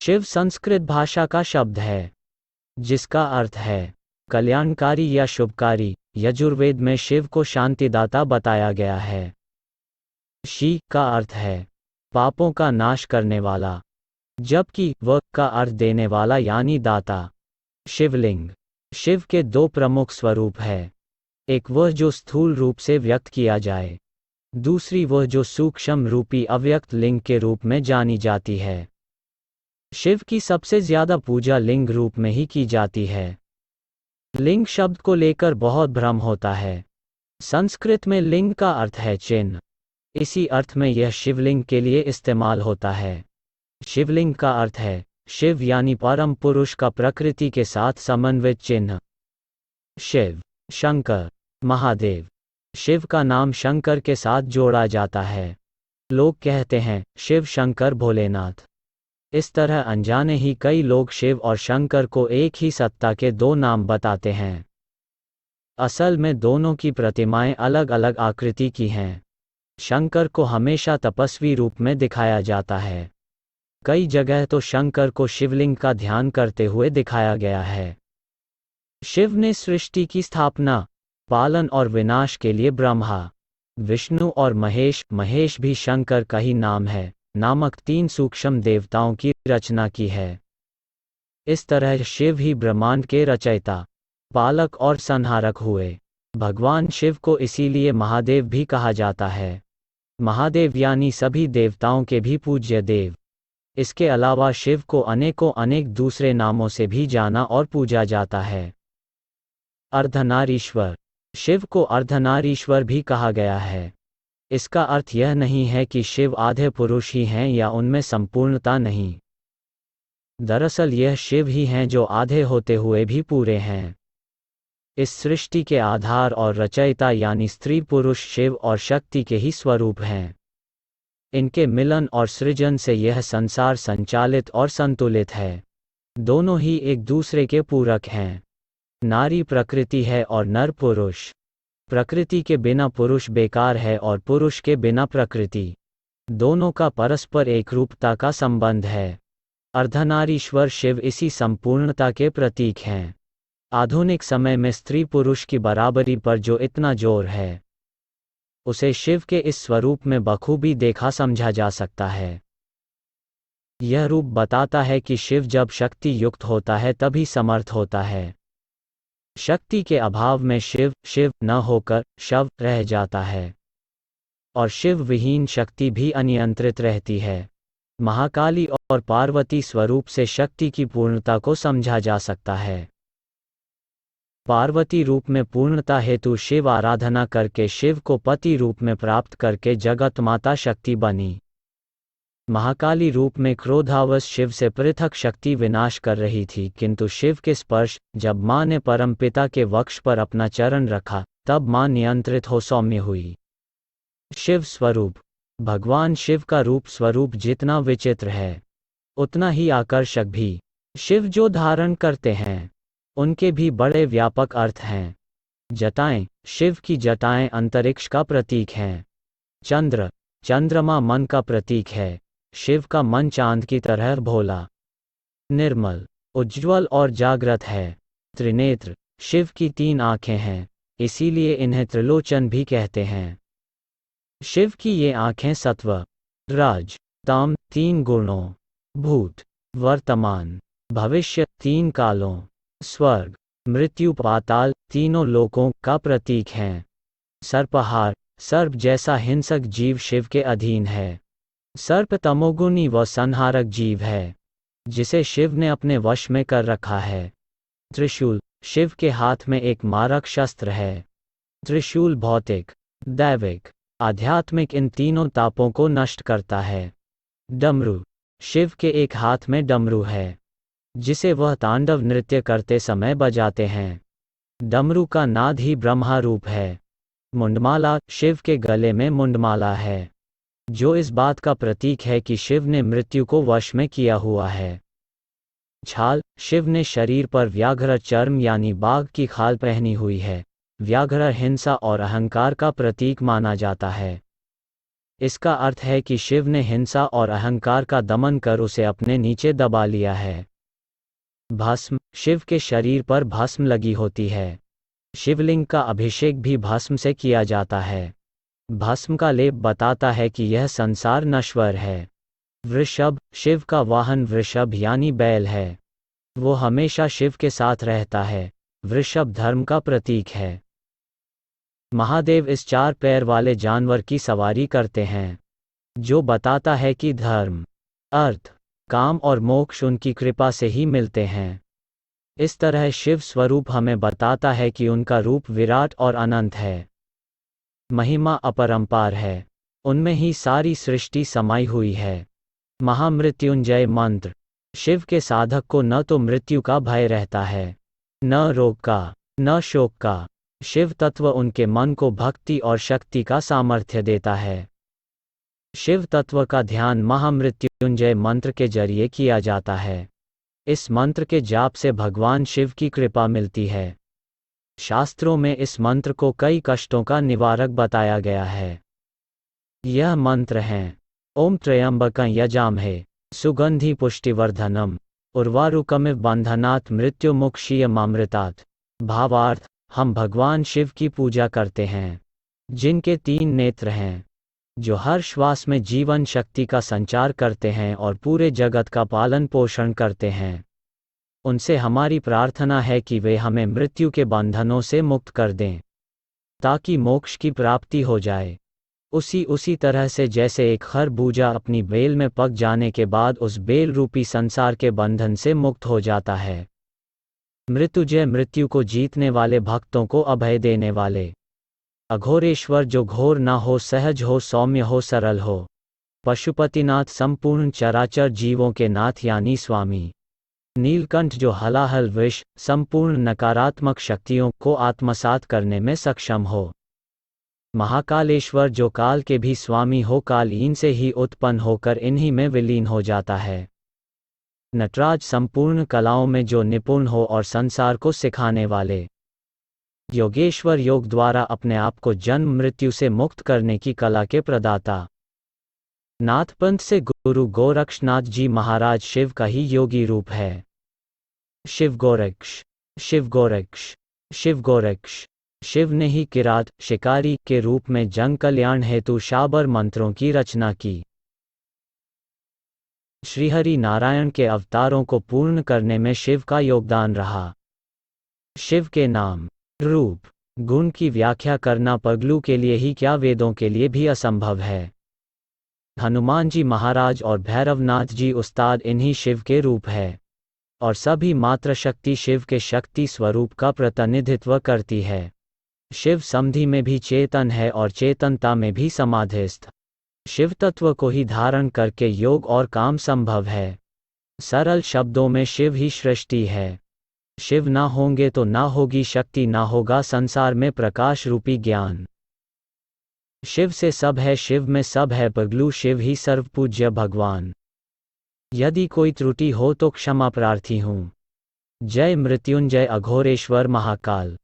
शिव संस्कृत भाषा का शब्द है जिसका अर्थ है कल्याणकारी या शुभकारी। यजुर्वेद में शिव को शांतिदाता बताया गया है। शी का अर्थ है पापों का नाश करने वाला, जबकि व का अर्थ देने वाला यानी दाता। शिवलिंग। शिव के दो प्रमुख स्वरूप है, एक वह जो स्थूल रूप से व्यक्त किया जाए, दूसरी वह जो सूक्ष्म रूपी अव्यक्त लिंग के रूप में जानी जाती है। शिव की सबसे ज्यादा पूजा लिंग रूप में ही की जाती है। लिंग शब्द को लेकर बहुत भ्रम होता है। संस्कृत में लिंग का अर्थ है चिन्ह, इसी अर्थ में यह शिवलिंग के लिए इस्तेमाल होता है। शिवलिंग का अर्थ है शिव यानी परम पुरुष का प्रकृति के साथ समन्वित चिन्ह। शिव, शंकर, महादेव। शिव का नाम शंकर के साथ जोड़ा जाता है। लोग कहते हैं शिव शंकर भोलेनाथ। इस तरह अनजाने ही कई लोग शिव और शंकर को एक ही सत्ता के दो नाम बताते हैं। असल में दोनों की प्रतिमाएं अलग अलग आकृति की हैं। शंकर को हमेशा तपस्वी रूप में दिखाया जाता है। कई जगह तो शंकर को शिवलिंग का ध्यान करते हुए दिखाया गया है। शिव ने सृष्टि की स्थापना, पालन और विनाश के लिए ब्रह्मा, विष्णु और महेश भी शंकर का ही नाम है, नामक 3 सूक्ष्म देवताओं की रचना की है। इस तरह शिव ही ब्रह्मांड के रचयिता, पालक और संहारक हुए। भगवान शिव को इसीलिए महादेव भी कहा जाता है। महादेव यानी सभी देवताओं के भी पूज्य देव। इसके अलावा शिव को अनेक दूसरे नामों से भी जाना और पूजा जाता है। अर्धनारीश्वर। शिव को अर्धनारीश्वर भी कहा गया है। इसका अर्थ यह नहीं है कि शिव आधे पुरुष ही हैं या उनमें संपूर्णता नहीं। दरअसल यह शिव ही हैं जो आधे होते हुए भी पूरे हैं। इस सृष्टि के आधार और रचयिता यानी स्त्री पुरुष शिव और शक्ति के ही स्वरूप हैं। इनके मिलन और सृजन से यह संसार संचालित और संतुलित है। दोनों ही एक दूसरे के पूरक हैं। नारी प्रकृति है और नर पुरुष। प्रकृति के बिना पुरुष बेकार है और पुरुष के बिना प्रकृति। दोनों का परस्पर एकरूपता का संबंध है। अर्धनारीश्वर शिव इसी संपूर्णता के प्रतीक हैं। आधुनिक समय में स्त्री पुरुष की बराबरी पर जो इतना जोर है, उसे शिव के इस स्वरूप में बखूबी देखा समझा जा सकता है। यह रूप बताता है कि शिव जब शक्ति युक्त होता है तभी समर्थ होता है। शक्ति के अभाव में शिव न होकर शव रह जाता है, और शिव विहीन शक्ति भी अनियंत्रित रहती है। महाकाली और पार्वती स्वरूप से शक्ति की पूर्णता को समझा जा सकता है। पार्वती रूप में पूर्णता हेतु शिव आराधना करके शिव को पति रूप में प्राप्त करके जगत माता शक्ति बनी। महाकाली रूप में क्रोधावश शिव से पृथक शक्ति विनाश कर रही थी, किंतु शिव के स्पर्श जब मां ने परमपिता के वक्ष पर अपना चरण रखा तब मां नियंत्रित हो सौम्य हुई। शिव स्वरूप। भगवान शिव का रूप स्वरूप जितना विचित्र है उतना ही आकर्षक भी। शिव जो धारण करते हैं उनके भी बड़े व्यापक अर्थ हैं। जटाएं। शिव की जटाएं अंतरिक्ष का प्रतीक हैं। चंद्रमा मन का प्रतीक है। शिव का मन चांद की तरह भोला, निर्मल, उज्ज्वल और जागृत है। त्रिनेत्र। शिव की 3 आंखें हैं, इसीलिए इन्हें त्रिलोचन भी कहते हैं। शिव की ये आंखें सत्व, राज, ताम 3 गुणों, भूत, वर्तमान, भविष्य 3 कालों, स्वर्ग, मृत्यु, पाताल तीनों लोकों का प्रतीक हैं। सर्पहार। सर्प जैसा हिंसक जीव शिव के अधीन है। सर्प तमोगुणी व संहारक जीव है जिसे शिव ने अपने वश में कर रखा है। त्रिशूल। शिव के हाथ में एक मारक शस्त्र है। त्रिशूल भौतिक, दैविक, आध्यात्मिक इन तीनों तापों को नष्ट करता है। डमरू। शिव के एक हाथ में डमरू है जिसे वह तांडव नृत्य करते समय बजाते हैं। डमरू का नाद ही ब्रह्मा रूप है। मुंडमाला। शिव के गले में मुंडमाला है जो इस बात का प्रतीक है कि शिव ने मृत्यु को वश में किया हुआ है। छाल। शिव ने शरीर पर व्याघ्र चर्म यानी बाघ की खाल पहनी हुई है। व्याघ्र हिंसा और अहंकार का प्रतीक माना जाता है। इसका अर्थ है कि शिव ने हिंसा और अहंकार का दमन कर उसे अपने नीचे दबा लिया है। भस्म, शिव के शरीर पर भस्म लगी होती है। शिवलिंग का अभिषेक भी भस्म से किया जाता है। भस्म का लेप बताता है कि यह संसार नश्वर है। वृषभ, शिव का वाहन वृषभ यानी बैल है। वो हमेशा शिव के साथ रहता है। वृषभ धर्म का प्रतीक है। महादेव इस 4 पैर वाले जानवर की सवारी करते हैं, जो बताता है कि धर्म, अर्थ, काम और मोक्ष उनकी कृपा से ही मिलते हैं। इस तरह शिव स्वरूप हमें बताता है कि उनका रूप विराट और अनंत है। महिमा अपरंपार है। उनमें ही सारी सृष्टि समाई हुई है। महामृत्युंजय मंत्र, शिव के साधक को न तो मृत्यु का भय रहता है, न रोग का, न शोक का। शिव तत्व उनके मन को भक्ति और शक्ति का सामर्थ्य देता है। शिव तत्व का ध्यान महामृत्युंजय मंत्र के जरिए किया जाता है। इस मंत्र के जाप से भगवान शिव की कृपा मिलती है। शास्त्रों में इस मंत्र को कई कष्टों का निवारक बताया गया है। यह मंत्र हैं: ओम त्र्यंबकं यजामहे सुगंधि पुष्टिवर्धनम उर्वारुकमिव बंधनात् मृत्युमुक्षीयमामृतात्। भावार्थ, हम भगवान शिव की पूजा करते हैं, जिनके 3 नेत्र हैं, जो हर श्वास में जीवन शक्ति का संचार करते हैं और पूरे जगत का पालन पोषण करते हैं। उनसे हमारी प्रार्थना है कि वे हमें मृत्यु के बंधनों से मुक्त कर दें, ताकि मोक्ष की प्राप्ति हो जाए। उसी तरह से जैसे एक खरबूजा अपनी बेल में पक जाने के बाद उस बेल रूपी संसार के बंधन से मुक्त हो जाता है। मृत्युंजय, मृत्यु को जीतने वाले, भक्तों को अभय देने वाले। अघोरेश्वर, जो घोर ना हो, सहज हो, सौम्य हो, सरल हो। पशुपतिनाथ, संपूर्ण चराचर जीवों के नाथ यानी स्वामी। नीलकंठ, जो हलाहल विष, संपूर्ण नकारात्मक शक्तियों को आत्मसात करने में सक्षम हो। महाकालेश्वर, जो काल के भी स्वामी हो, काल इनसे ही उत्पन्न होकर इन्हीं में विलीन हो जाता है। नटराज, संपूर्ण कलाओं में जो निपुण हो और संसार को सिखाने वाले। योगेश्वर, योग द्वारा अपने आप को जन्म मृत्यु से मुक्त करने की कला के प्रदाता। नाथपंथ से गुरु गोरक्षनाथ जी महाराज शिव का ही योगी रूप है। शिव गोरक्ष, शिव गोरक्ष, शिव गोरक्ष। शिव ने ही किरात, शिकारी के रूप में जन कल्याण हेतु शाबर मंत्रों की रचना की। श्रीहरि नारायण के अवतारों को पूर्ण करने में शिव का योगदान रहा। शिव के नाम, रूप, गुण की व्याख्या करना पगलू के लिए ही क्या वेदों के लिए भी असंभव है। हनुमान जी महाराज और भैरवनाथ जी उस्ताद इन्हीं शिव के रूप है, और सभी मात्र शक्ति शिव के शक्ति स्वरूप का प्रतिनिधित्व करती है। शिव समधि में भी चेतन है और चेतनता में भी समाधिस्थ। शिव तत्व को ही धारण करके योग और काम संभव है। सरल शब्दों में शिव ही सृष्टि है। शिव ना होंगे तो ना होगी शक्ति, ना होगा संसार में प्रकाश रूपी ज्ञान। शिव से सब है, शिव में सब है, पगलू शिव ही सर्वपूज्य भगवान। यदि कोई त्रुटि हो तो क्षमा प्रार्थी हूँ। जय मृत्युंजय अघोरेश्वर महाकाल।